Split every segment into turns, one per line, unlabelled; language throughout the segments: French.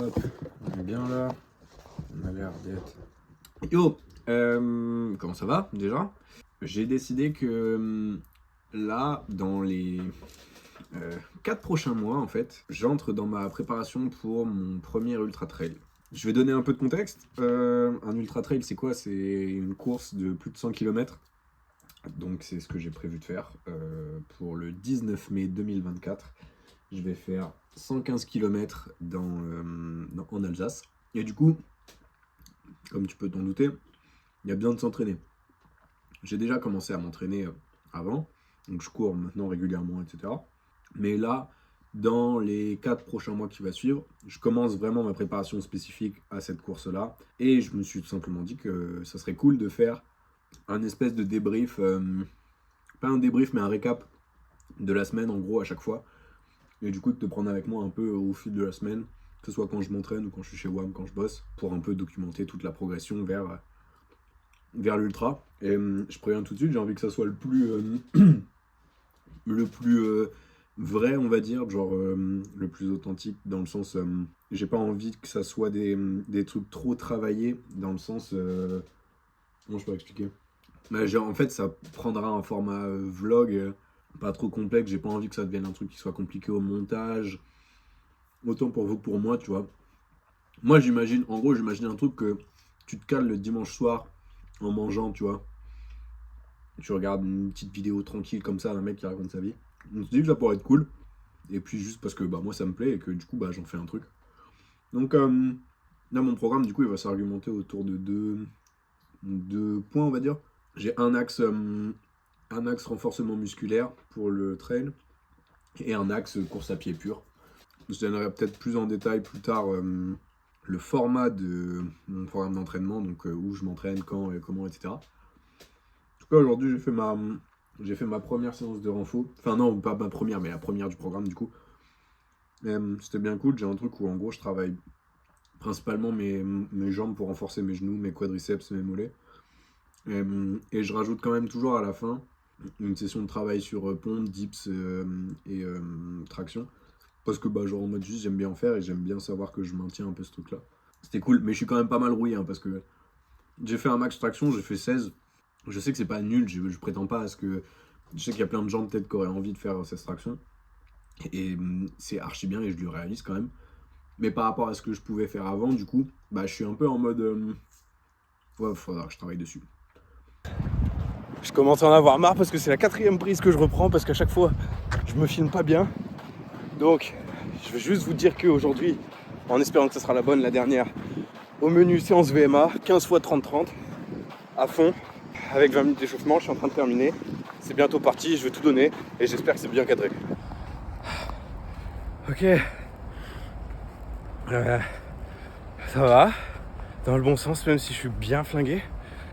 Hop, on est bien là. On a l'air d'être. Yo, comment ça va déjà? J'ai décidé que là, dans les 4 prochains mois, en fait, j'entre dans ma préparation pour mon premier ultra trail. Je vais donner un peu de contexte. Un ultra trail, c'est quoi? C'est une course de plus de 100 km. Donc, c'est ce que j'ai prévu de faire pour le 19 mai 2024. Je vais faire 115 km en Alsace. Et du coup, comme tu peux t'en douter, il y a besoin de s'entraîner. J'ai déjà commencé à m'entraîner avant, donc je cours maintenant régulièrement, etc. Mais là, dans les 4 prochains mois qui vont suivre, je commence vraiment ma préparation spécifique à cette course-là. Et je me suis tout simplement dit que ça serait cool de faire un espèce de débrief, pas un débrief, mais un récap de la semaine en gros à chaque fois. Et du coup, de te prendre avec moi un peu au fil de la semaine, que ce soit quand je m'entraîne ou quand je suis chez WAM, quand je bosse, pour un peu documenter toute la progression vers l'ultra. Et je préviens tout de suite, j'ai envie que ça soit le plus vrai, on va dire, genre le plus authentique, dans le sens, j'ai pas envie que ça soit des trucs trop travaillés, dans le sens, comment je peux expliquer? Bah, en fait, ça prendra un format vlog, pas trop complexe, j'ai pas envie que ça devienne un truc qui soit compliqué au montage, autant pour vous que pour moi, tu vois. Moi, j'imagine, en gros, j'imagine un truc que tu te cales le dimanche soir en mangeant, tu vois. Tu regardes une petite vidéo tranquille comme ça d'un mec qui raconte sa vie. On se dit que ça pourrait être cool. Et puis juste parce que bah, moi ça me plaît et que du coup bah, j'en fais un truc. Donc là mon programme du coup il va s'argumenter autour de deux points on va dire. J'ai un axe renforcement musculaire pour le trail et un axe course à pied pur. Je donnerai peut-être plus en détail plus tard le format de mon programme d'entraînement, donc où je m'entraîne, quand, et comment, etc. En tout cas, aujourd'hui, j'ai fait ma première séance de renfo. Enfin, non, pas ma première, mais la première du programme, du coup. C'était bien cool. J'ai un truc où, en gros, je travaille principalement mes jambes pour renforcer mes genoux, mes quadriceps, mes mollets. Et je rajoute quand même toujours à la fin une session de travail sur pompe, dips et traction. Parce que bah, genre en mode juste j'aime bien en faire et j'aime bien savoir que je maintiens un peu ce truc là. C'était cool, mais je suis quand même pas mal rouillé hein, parce que j'ai fait un max traction, j'ai fait 16. Je sais que c'est pas nul, je prétends pas à ce que. Je sais qu'il y a plein de gens peut-être qui auraient envie de faire 16 tractions. Et c'est archi bien et je le réalise quand même. Mais par rapport à ce que je pouvais faire avant, du coup, bah je suis un peu en mode. Ouais, faudra que je travaille dessus.
Je commence à en avoir marre parce que c'est la 4e prise que je reprends parce qu'à chaque fois je me filme pas bien. Donc je vais juste vous dire qu'aujourd'hui, en espérant que ce sera la bonne, la dernière, au menu séance VMA, 15 x 30-30, à fond, avec 20 minutes d'échauffement, je suis en train de terminer. C'est bientôt parti, je vais tout donner et j'espère que c'est bien cadré. Ok. Ça va, dans le bon sens, même si je suis bien flingué.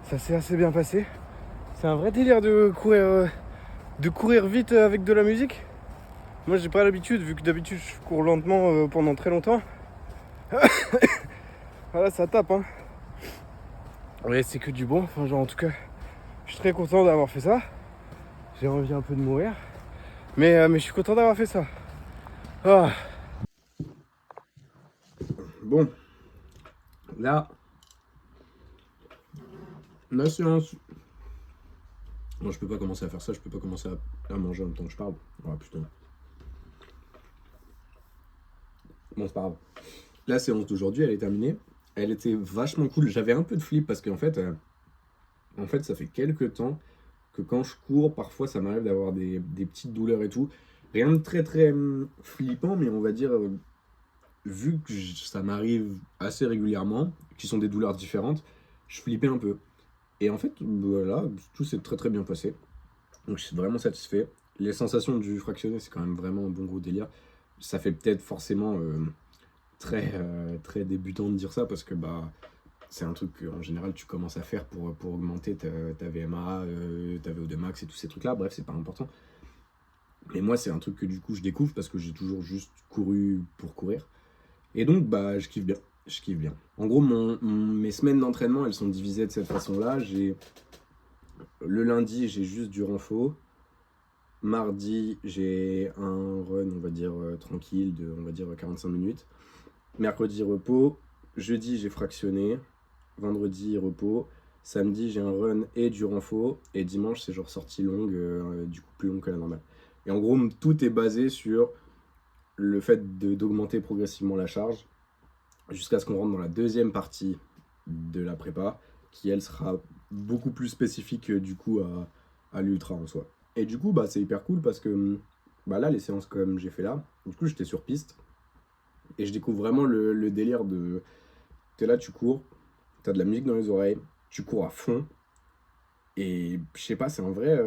Ça s'est assez bien passé. C'est un vrai délire de courir vite avec de la musique. Moi j'ai pas l'habitude, vu que d'habitude je cours lentement pendant très longtemps. Voilà, ça tape hein. Ouais, c'est que du bon, enfin genre en tout cas, je suis très content d'avoir fait ça. J'ai envie un peu de mourir. Mais je suis content d'avoir fait ça. Ah.
Bon, là, la séance. Non, je peux pas commencer à faire ça, je peux pas commencer à manger en même temps que je parle. Ouais, putain. Bon, c'est pas grave. La séance d'aujourd'hui, elle est terminée. Elle était vachement cool. J'avais un peu de flip parce qu'en fait, ça fait quelques temps que quand je cours, parfois ça m'arrive d'avoir des petites douleurs et tout. Rien de très très flippant, mais on va dire, vu que ça m'arrive assez régulièrement, qui sont des douleurs différentes, je flippais un peu. Et en fait, voilà, tout s'est très très bien passé. Donc je suis vraiment satisfait. Les sensations du fractionné, c'est quand même vraiment un bon gros délire. Ça fait peut-être forcément très débutant de dire ça parce que bah c'est un truc qu'en général tu commences à faire pour augmenter ta VMA, ta VO2 max et tous ces trucs là. Bref, c'est pas important. Mais moi, c'est un truc que du coup je découvre parce que j'ai toujours juste couru pour courir. Et donc, bah, je kiffe bien. Je kiffe bien. En gros, mes semaines d'entraînement, elles sont divisées de cette façon-là. Le lundi, j'ai juste du renfo. Mardi, j'ai un run, on va dire, tranquille, de, on va dire, 45 minutes. Mercredi, repos. Jeudi, j'ai fractionné. Vendredi, repos. Samedi, j'ai un run et du renfo. Et dimanche, c'est genre sortie longue, du coup plus longue que la normale. Et en gros, tout est basé sur le fait d'augmenter progressivement la charge jusqu'à ce qu'on rentre dans la deuxième partie de la prépa, qui elle sera beaucoup plus spécifique du coup à l'ultra en soi. Et du coup, bah, c'est hyper cool parce que bah, là, les séances comme j'ai fait là, du coup, j'étais sur piste et je découvre vraiment le délire de. T'es là, tu cours, t'as de la musique dans les oreilles, tu cours à fond. Et je sais pas, c'est un vrai.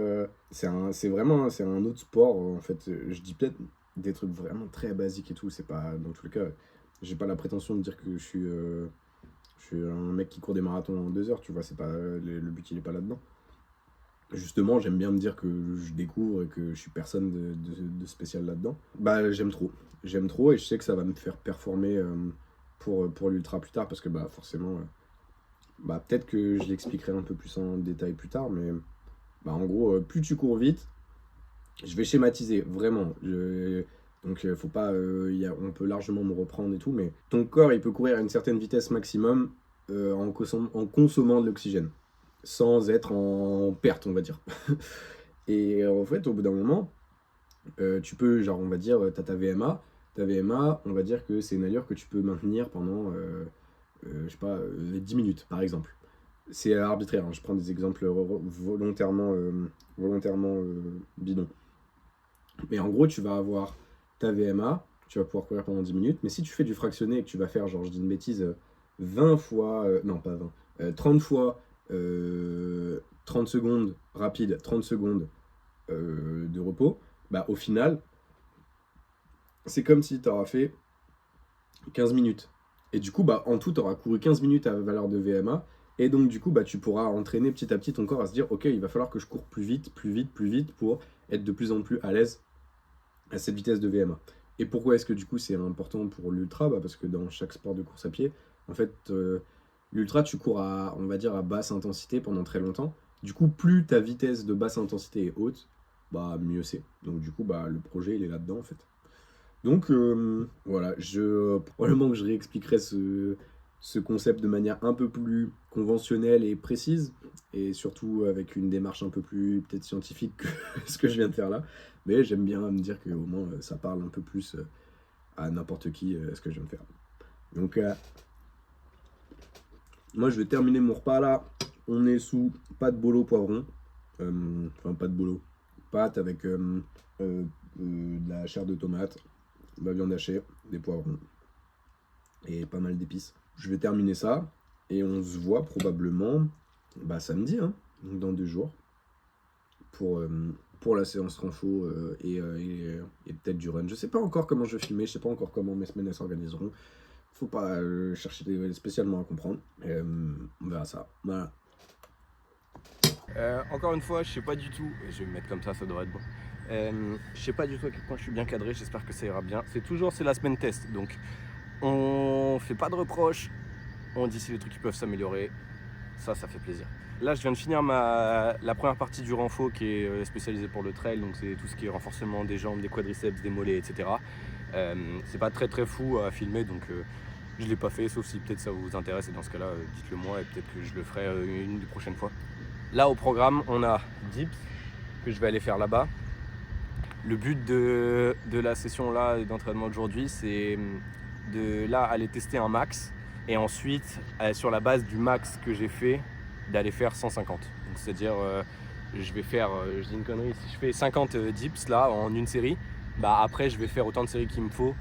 C'est vraiment c'est un autre sport en fait. Je dis peut-être des trucs vraiment très basiques et tout. C'est pas. Dans tous les cas, j'ai pas la prétention de dire que je suis un mec qui court des marathons en 2 heures, tu vois. C'est pas, le but il est pas là-dedans. Justement, j'aime bien me dire que je découvre et que je suis personne de spécial là-dedans. Bah, j'aime trop. J'aime trop et je sais que ça va me faire performer pour l'ultra plus tard parce que bah, forcément. Bah, peut-être que je l'expliquerai un peu plus en détail plus tard, mais bah, en gros, plus tu cours vite, je vais schématiser, vraiment. Donc, faut pas, on peut largement me reprendre et tout, mais ton corps, il peut courir à une certaine vitesse maximum en consommant de l'oxygène, sans être en perte, on va dire. Et en fait, au bout d'un moment, tu peux, genre, on va dire, t'as ta VMA. Ta VMA, on va dire que c'est une allure que tu peux maintenir pendant, je sais pas, 10 minutes, par exemple. C'est arbitraire, hein, je prends des exemples volontairement bidons. Mais en gros, tu vas avoir ta VMA, tu vas pouvoir courir pendant 10 minutes, mais si tu fais du fractionné et que tu vas faire, genre, je dis une bêtise, 20 fois, non pas 20, 30 fois 30 secondes rapide, 30 secondes de repos, bah au final, c'est comme si tu auras fait 15 minutes. Et du coup, bah, en tout, tu auras couru 15 minutes à valeur de VMA. Et donc, du coup, bah, tu pourras entraîner petit à petit ton corps à se dire, ok, il va falloir que je cours plus vite, plus vite, plus vite pour être de plus en plus à l'aise à cette vitesse de VMA. Et pourquoi est-ce que du coup c'est important pour l'ultra, bah, parce que dans chaque sport de course à pied, en fait, l'ultra, tu cours à, on va dire, à basse intensité pendant très longtemps. Du coup, plus ta vitesse de basse intensité est haute, bah, mieux c'est. Donc, du coup, bah, le projet, il est là-dedans, en fait. Donc voilà, probablement que je réexpliquerai ce concept de manière un peu plus conventionnelle et précise, et surtout avec une démarche un peu plus peut-être scientifique que ce que je viens de faire là. Mais j'aime bien me dire qu'au moins ça parle un peu plus à n'importe qui ce que je viens de faire. Donc moi je vais terminer mon repas là. On est sous pâte bolo poivron. Enfin pas de bolo. Pâte avec de la chair de tomate, de la viande hachée, des poivrons et pas mal d'épices. Je vais terminer ça et on se voit probablement bah, samedi, hein, donc dans 2 jours, pour la séance renfo et peut-être du run. Je sais pas encore comment je vais filmer, je sais pas encore comment mes semaines s'organiseront. Faut pas chercher spécialement à comprendre. On verra ça. Voilà.
Encore une fois, je sais pas du tout, je vais me mettre comme ça devrait être bon. Je sais pas du tout à quel point je suis bien cadré, j'espère que ça ira bien. C'est la semaine test, donc on fait pas de reproches, on dit si les trucs qui peuvent s'améliorer, ça fait plaisir. Là je viens de finir la première partie du renfo qui est spécialisée pour le trail, donc c'est tout ce qui est renforcement des jambes, des quadriceps, des mollets, etc. C'est pas très fou à filmer, donc je l'ai pas fait, sauf si peut-être ça vous intéresse, et dans ce cas-là, dites-le moi et peut-être que je le ferai une des prochaines fois. Là au programme, on a dips que je vais aller faire là-bas. Le but de la session là d'entraînement d'aujourd'hui, c'est de là aller tester un max et ensuite sur la base du max que j'ai fait, d'aller faire 150. Donc c'est-à-dire je vais faire, je dis une connerie, si je fais 50 dips là en une série, bah après je vais faire autant de séries qu'il me faut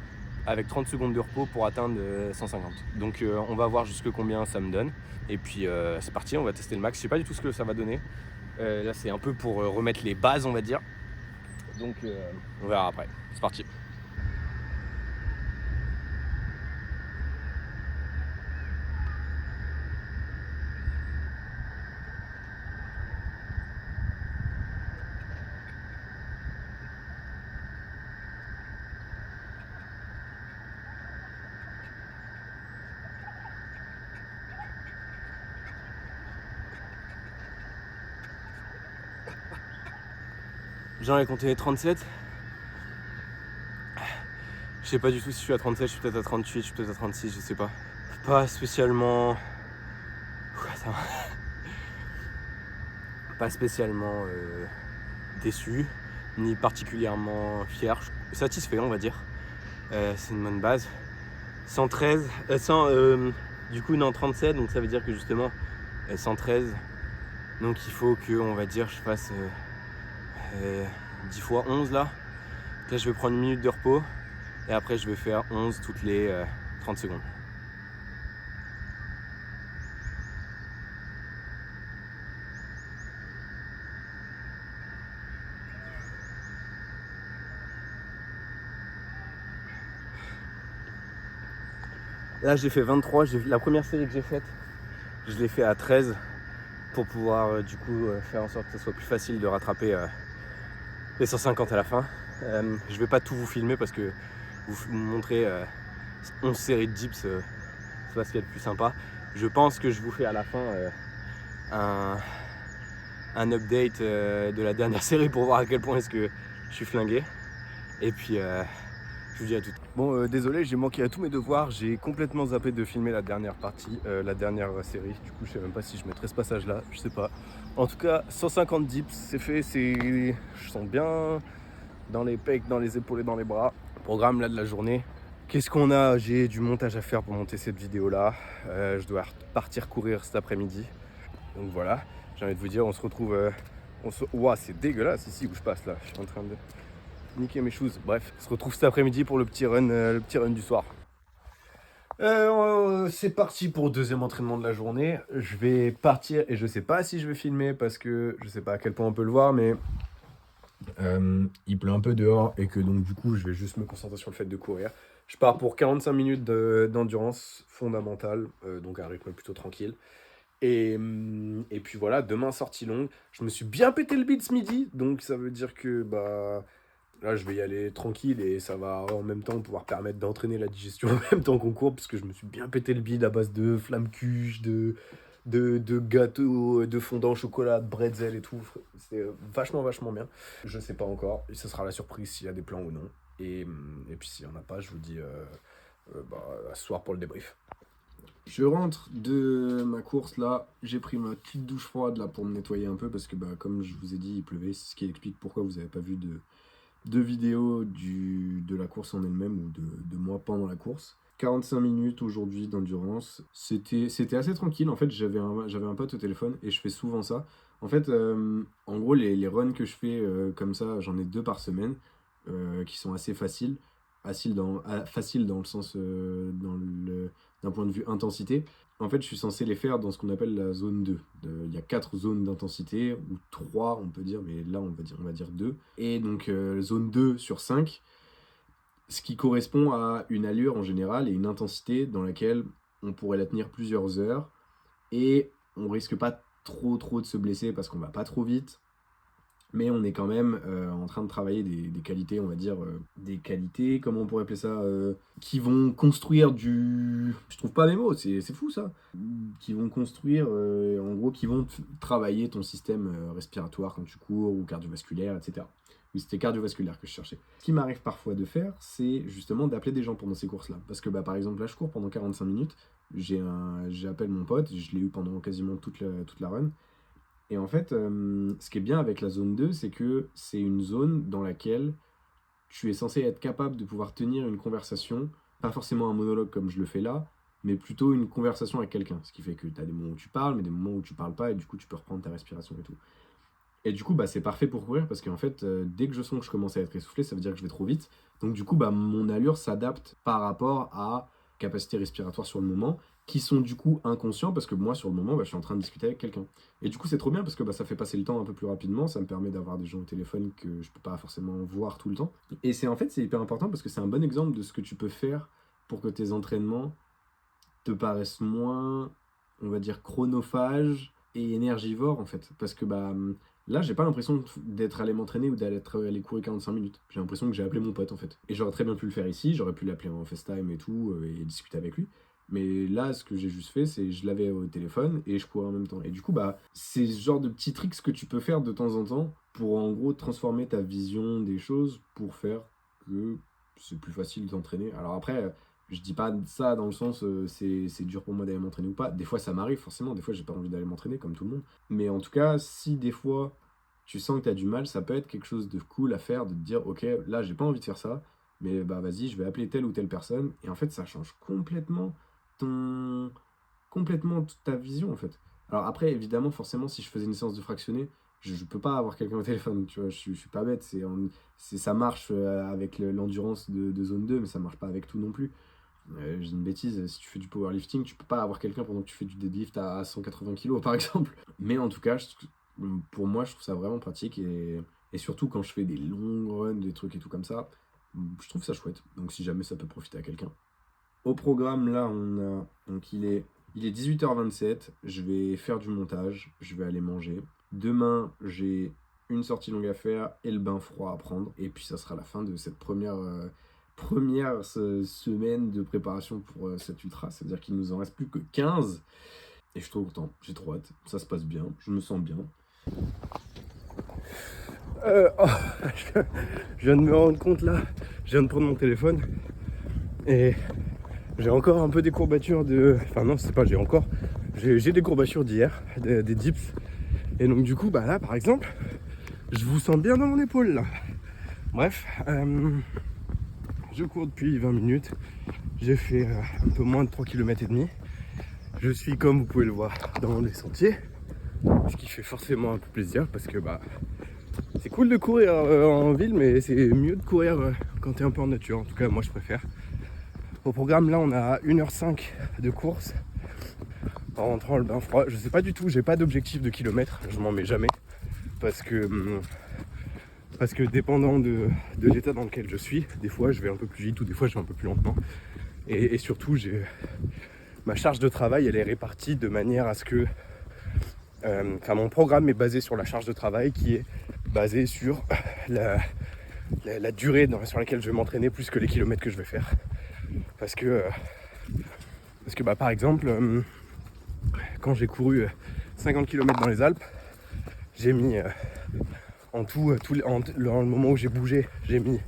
avec 30 secondes de repos pour atteindre 150. Donc on va voir jusque combien ça me donne. Et puis c'est parti, on va tester le max. Je sais pas du tout ce que ça va donner. Là c'est un peu pour remettre les bases, on va dire. Donc on verra après. C'est parti. J'en ai compté 37. Je sais pas du tout si je suis à 37, je suis peut-être à 38, je suis peut-être à 36, je sais pas. Pas spécialement... Attends. Pas spécialement déçu, ni particulièrement fier. Satisfait, on va dire. C'est une bonne base. 113, du coup non 37, donc ça veut dire que justement 113. Donc il faut que, on va dire, je fasse 10 fois 11 là. Là je vais prendre une minute de repos et après je vais faire 11 toutes les 30 secondes. Là j'ai fait 23, la première série que j'ai faite, je l'ai fait à 13 pour pouvoir du coup faire en sorte que ce soit plus facile de rattraper les 150 à la fin. Je vais pas tout vous filmer parce que vous montrer 11 séries de dips, c'est pas ce qu'il y a de plus sympa. Je pense que je vous fais à la fin un update de la dernière série pour voir à quel point est-ce que je suis flingué. Et puis je vous dis à tout. Bon, désolé, j'ai manqué à tous mes devoirs. J'ai complètement zappé de filmer la dernière partie, la dernière série. Du coup, je sais même pas si je mettrai ce passage-là, je sais pas. En tout cas, 150 dips, c'est fait. Je sens bien dans les pecs, dans les épaules et dans les bras. Programme là de la journée. Qu'est-ce qu'on a? J'ai du montage à faire pour monter cette vidéo-là. Je dois partir courir cet après-midi. Donc voilà, j'ai envie de vous dire, on se retrouve... Ouah, c'est dégueulasse ici où je passe là. Je suis en train de niquer mes choses. Bref, on se retrouve cet après-midi pour le petit run du soir. C'est parti pour le deuxième entraînement de la journée. Je vais partir et je sais pas si je vais filmer parce que je sais pas à quel point on peut le voir, mais il pleut un peu dehors et que donc du coup je vais juste me concentrer sur le fait de courir. Je pars pour 45 minutes d'endurance fondamentale, donc à un rythme plutôt tranquille. Et puis voilà, demain sortie longue. Je me suis bien pété le bide ce midi, donc ça veut dire que bah là je vais y aller tranquille et ça va en même temps pouvoir permettre d'entraîner la digestion en même temps qu'on court, parce que je me suis bien pété le bide à base de flamme cuche, de gâteaux, de fondant au chocolat, de bretzel et tout. C'est vachement bien. Je sais pas encore, et ce sera la surprise s'il y a des plans ou non. Et puis s'il y en a pas, je vous dis à ce soir pour le débrief. Je rentre de ma course là, j'ai pris ma petite douche froide là pour me nettoyer un peu parce que bah, comme je vous ai dit, il pleuvait, c'est ce qui explique pourquoi vous n'avez pas vu de vidéo de la course en elle-même ou de moi pendant la course. 45 minutes aujourd'hui d'endurance, c'était assez tranquille. En fait, j'avais un pote au téléphone et je fais souvent ça. En fait, en gros, les runs que je fais comme ça, j'en ai 2 par semaine qui sont assez faciles. Facile dans le sens, d'un point de vue intensité. En fait, je suis censé les faire dans ce qu'on appelle la zone 2. Il y a 4 zones d'intensité, ou 3 on peut dire, mais là on va dire 2. Et donc zone 2 sur 5, ce qui correspond à une allure en général et une intensité dans laquelle on pourrait la tenir plusieurs heures. Et on risque pas trop de se blesser parce qu'on va pas trop vite. Mais on est quand même en train de travailler des qualités, on va dire, des qualités, comment on pourrait appeler ça, qui vont construire du... Je trouve pas mes mots, c'est fou ça. Qui vont construire, en gros, qui vont travailler ton système respiratoire quand tu cours, ou cardiovasculaire, etc. Oui, c'était cardiovasculaire que je cherchais. Ce qui m'arrive parfois de faire, c'est justement d'appeler des gens pendant ces courses-là. Parce que, bah, par exemple, là, je cours pendant 45 minutes, j'appelle mon pote, je l'ai eu pendant quasiment toute la run. Et en fait, ce qui est bien avec la zone 2, c'est que c'est une zone dans laquelle tu es censé être capable de pouvoir tenir une conversation, pas forcément un monologue comme je le fais là, mais plutôt une conversation avec quelqu'un. Ce qui fait que tu as des moments où tu parles, mais des moments où tu parles pas, et du coup tu peux reprendre ta respiration et tout. Et du coup, bah, c'est parfait pour courir parce qu'en fait, dès que je sens que je commence à être essoufflé, ça veut dire que je vais trop vite. Donc du coup, bah, mon allure s'adapte par rapport à capacité respiratoire sur le moment, qui sont du coup inconscients parce que moi, sur le moment, bah, je suis en train de discuter avec quelqu'un. Et du coup, c'est trop bien parce que bah, ça fait passer le temps un peu plus rapidement, ça me permet d'avoir des gens au téléphone que je peux pas forcément voir tout le temps. Et c'est hyper important parce que c'est un bon exemple de ce que tu peux faire pour que tes entraînements te paraissent moins, on va dire, chronophages et énergivores en fait. Parce que bah là, j'ai pas l'impression d'être allé m'entraîner ou d'être allé courir 45 minutes. J'ai l'impression que j'ai appelé mon pote en fait. Et j'aurais très bien pu le faire ici, j'aurais pu l'appeler en FaceTime et tout, et discuter avec lui. Mais là, ce que j'ai juste fait, c'est je l'avais au téléphone et je courais en même temps. Et du coup, bah, c'est ce genre de petits tricks que tu peux faire de temps en temps pour en gros transformer ta vision des choses pour faire que
c'est plus facile d'entraîner. Alors après, je dis pas ça dans le sens c'est dur pour moi d'aller m'entraîner ou pas. Des fois ça m'arrive forcément, des fois j'ai pas envie d'aller m'entraîner comme tout le monde. Mais en tout cas, si des fois tu sens que tu as du mal, ça peut être quelque chose de cool à faire, de te dire ok, là j'ai pas envie de faire ça, mais bah vas-y, je vais appeler telle ou telle personne. Et en fait, ça change ton complètement toute ta vision en fait. Alors après, évidemment, forcément, si je faisais une séance de fractionné, je peux pas avoir quelqu'un au téléphone, tu vois, je suis pas bête, ça marche avec l'endurance de zone 2, mais ça marche pas avec tout non plus. Je dis une bêtise, si tu fais du powerlifting, tu peux pas avoir quelqu'un pendant que tu fais du deadlift à 180 kg par exemple. Mais en tout cas, pour moi, je trouve ça vraiment pratique et surtout quand je fais des longs runs, des trucs et tout comme ça, je trouve ça chouette. Donc si jamais ça peut profiter à quelqu'un. Au programme, là, donc il est 18h27, je vais faire du montage, je vais aller manger. Demain, j'ai une sortie longue à faire et le bain froid à prendre. Et puis ça sera la fin de cette première semaine de préparation pour cette ultra. C'est-à-dire qu'il nous en reste plus que 15. Et je suis trop content, j'ai trop hâte. Ça se passe bien, je me sens bien.
Je viens de me rendre compte là, je viens de prendre mon téléphone et j'ai encore un peu des courbatures Enfin non, c'est pas j'ai encore. J'ai des courbatures d'hier, des dips. Et donc du coup, bah là par exemple, je vous sens bien dans mon épaule là. Bref, je cours depuis 20 minutes. J'ai fait un peu moins de 3 km et demi. Je suis, comme vous pouvez le voir, dans des sentiers. Ce qui fait forcément un peu plaisir parce que bah c'est cool de courir en ville, mais c'est mieux de courir quand t'es un peu en nature. En tout cas, moi je préfère. Au programme, là, on a 1h05 de course en rentrant le bain froid. Je sais pas du tout, j'ai pas d'objectif de kilomètres, je m'en mets jamais. Parce que dépendant de l'état dans lequel je suis, des fois je vais un peu plus vite ou des fois je vais un peu plus lentement. Et surtout, ma charge de travail, elle est répartie de manière à ce que... mon programme est basé sur la charge de travail qui est basée sur la durée sur laquelle je vais m'entraîner plus que les kilomètres que je vais faire. Parce que bah, par exemple, quand j'ai couru 50 km dans les Alpes, j'ai mis en tout, dans le moment où j'ai bougé, j'ai mis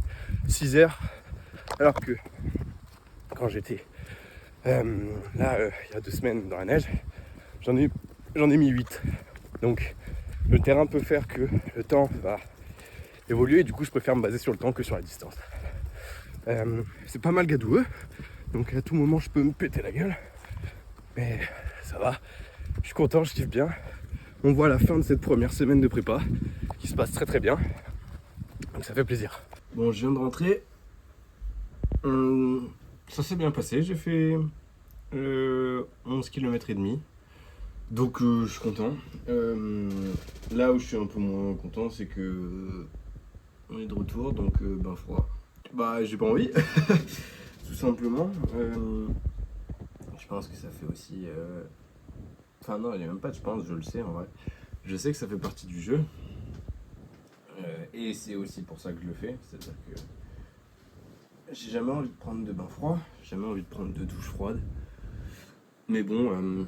6 heures, alors que quand j'étais là, il y a 2 semaines dans la neige, j'en ai mis 8. Donc le terrain peut faire que le temps va évoluer et du coup je préfère me baser sur le temps que sur la distance. C'est pas mal gadoueux, donc à tout moment je peux me péter la gueule, mais ça va, je suis content, je kiffe bien. On voit la fin de cette première semaine de prépa qui se passe très très bien, donc ça fait plaisir. Bon, je viens de rentrer, ça s'est bien passé, j'ai fait 11 km et demi. Donc je suis content. Là où je suis un peu moins content, c'est que on est de retour, donc bain froid. Bah j'ai pas envie, tout simplement. Je pense que ça fait aussi... Enfin non, il n'y a même pas de je pense, je le sais en vrai. Je sais que ça fait partie du jeu. Et c'est aussi pour ça que je le fais. C'est-à-dire que j'ai jamais envie de prendre de bain froid, j'ai jamais envie de prendre de douche froide. Mais bon...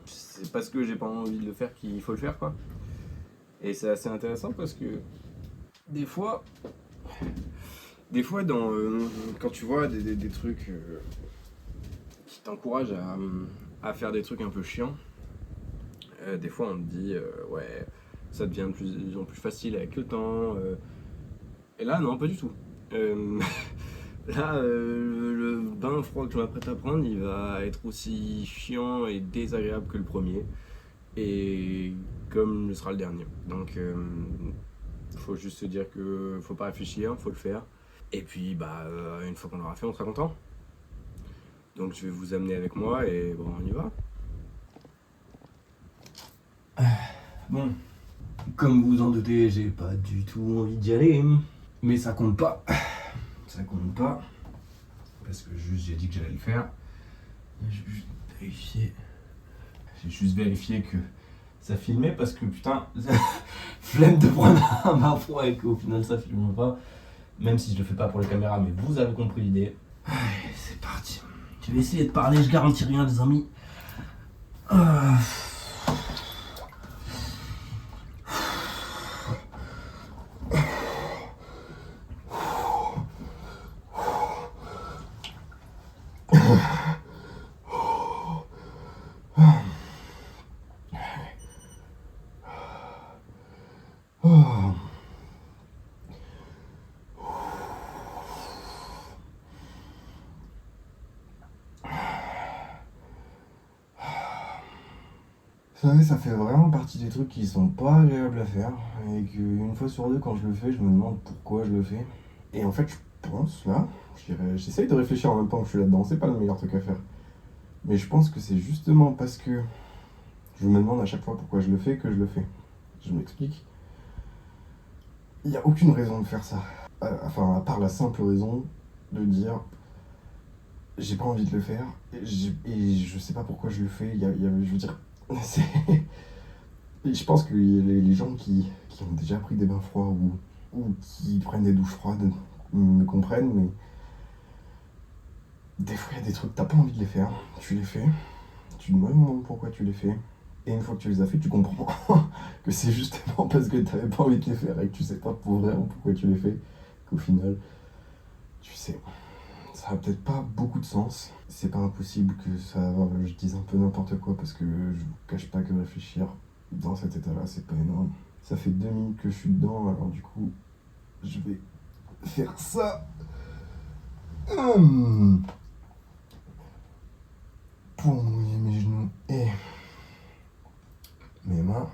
c'est parce que j'ai pas envie de le faire qu'il faut le faire quoi. Et c'est assez intéressant parce que des fois quand tu vois des trucs qui t'encouragent à faire des trucs un peu chiants, des fois on te dit ouais ça devient de plus en plus facile avec le temps. Et là non, pas du tout. Là, le bain froid que je m'apprête à prendre, il va être aussi chiant et désagréable que le premier. Et comme le sera le dernier. Donc, faut juste se dire que faut pas réfléchir, faut le faire. Et puis, bah, une fois qu'on l'aura fait, on sera content. Donc, je vais vous amener avec moi et bon, on y va. Bon, comme vous en doutez, j'ai pas du tout envie d'y aller. Mais ça compte pas. Ça compte pas, parce que juste j'ai dit que j'allais le faire. J'ai juste vérifié que ça filmait parce que putain, flemme de prendre un bain froid et qu'au final ça filme pas. Même si je le fais pas pour les caméras, mais vous avez compris l'idée. Allez, c'est parti. Je vais essayer de parler, je garantis rien les amis.
Vous savez, ça fait vraiment partie des trucs qui sont pas agréables à faire. Et qu'une fois sur deux, quand je le fais, je me demande pourquoi je le fais. Et en fait, je pense, là, j'essaye de réfléchir en même temps que je suis là-dedans. C'est pas le meilleur truc à faire. Mais je pense que c'est justement parce que je me demande à chaque fois pourquoi je le fais que je le fais. Je m'explique. Il n'y a aucune raison de faire ça. Enfin, à part la simple raison de dire j'ai pas envie de le faire et je sais pas pourquoi je le fais. Je veux dire, c'est. Et je pense que les gens qui ont déjà pris des bains froids ou qui prennent des douches froides me comprennent, mais des fois il y a des trucs, t'as pas envie de les faire, tu les fais, tu te demandes pourquoi tu les fais, et une fois que tu les as fait, tu comprends que c'est justement parce que t'avais pas envie de les faire et que tu sais pas pour vraiment pourquoi tu les fais, qu'au final, tu sais, ça a peut-être pas beaucoup de sens. C'est pas impossible que je dise un peu n'importe quoi parce que je vous cache pas que réfléchir dans cet état-là, c'est pas énorme. Ça fait 2 minutes que je suis dedans, alors du coup, je vais faire ça. Hum, pour mouiller mes genoux et mes mains.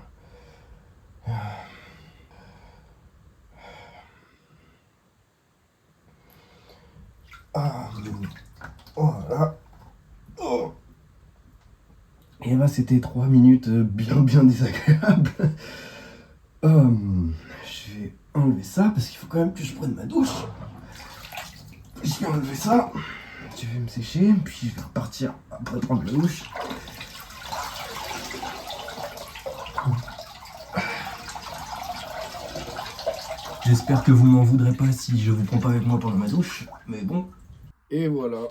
Ah, voilà. Oh. Et là, c'était 3 minutes bien désagréables. Je vais enlever ça parce qu'il faut quand même que je prenne ma douche. Je vais enlever ça. Je vais me sécher, puis je vais repartir après prendre la douche. J'espère que vous m'en voudrez pas si je vous prends pas avec moi pendant ma douche, mais bon. Et voilà,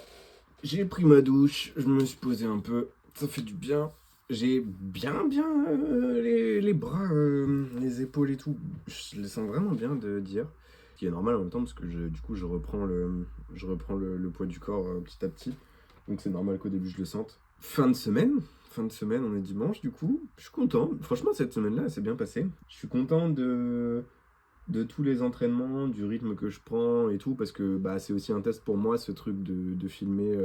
j'ai pris ma douche, je me suis posé un peu, ça fait du bien. J'ai bien les bras, les épaules et tout. Je les sens vraiment bien de dire. Ce qui est normal en même temps parce que du coup je reprends le poids du corps petit à petit. Donc c'est normal qu'au début je le sente. Fin de semaine, on est dimanche du coup. Je suis content. Franchement cette semaine-là elle s'est bien passée. Je suis content de tous les entraînements, du rythme que je prends et tout, parce que bah, c'est aussi un test pour moi, ce truc de filmer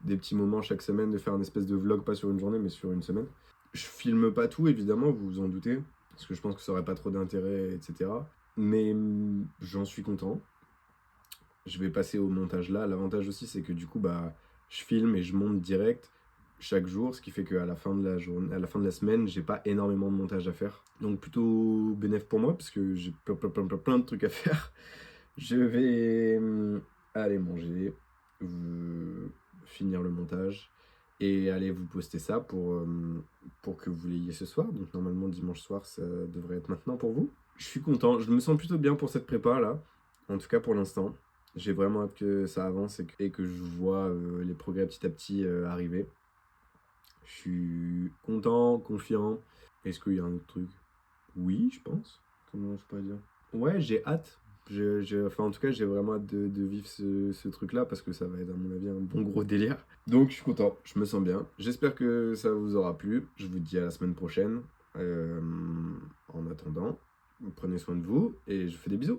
des petits moments chaque semaine, de faire un espèce de vlog, pas sur une journée, mais sur une semaine. Je filme pas tout, évidemment, vous vous en doutez, parce que je pense que ça aurait pas trop d'intérêt, etc. Mais j'en suis content. Je vais passer au montage là. L'avantage aussi, c'est que du coup, bah, je filme et je monte direct chaque jour, ce qui fait qu'à la fin de la journée, à la fin de la semaine, j'ai pas énormément de montage à faire. Donc plutôt bénéf pour moi parce que j'ai plein de trucs à faire. Je vais aller manger, finir le montage et aller vous poster ça pour que vous l'ayez ce soir. Donc normalement dimanche soir, ça devrait être maintenant pour vous. Je suis content, je me sens plutôt bien pour cette prépa là, en tout cas pour l'instant. J'ai vraiment hâte que ça avance et que je vois les progrès petit à petit arriver. Je suis content, confiant. Est-ce qu'il y a un autre truc? Oui, je pense. Comment je pourrais dire? Ouais, j'ai hâte. Enfin, en tout cas, j'ai vraiment hâte de vivre ce truc-là parce que ça va être, à mon avis, un bon gros délire. Donc, je suis content, je me sens bien. J'espère que ça vous aura plu. Je vous dis à la semaine prochaine. En attendant, prenez soin de vous et je vous fais des bisous.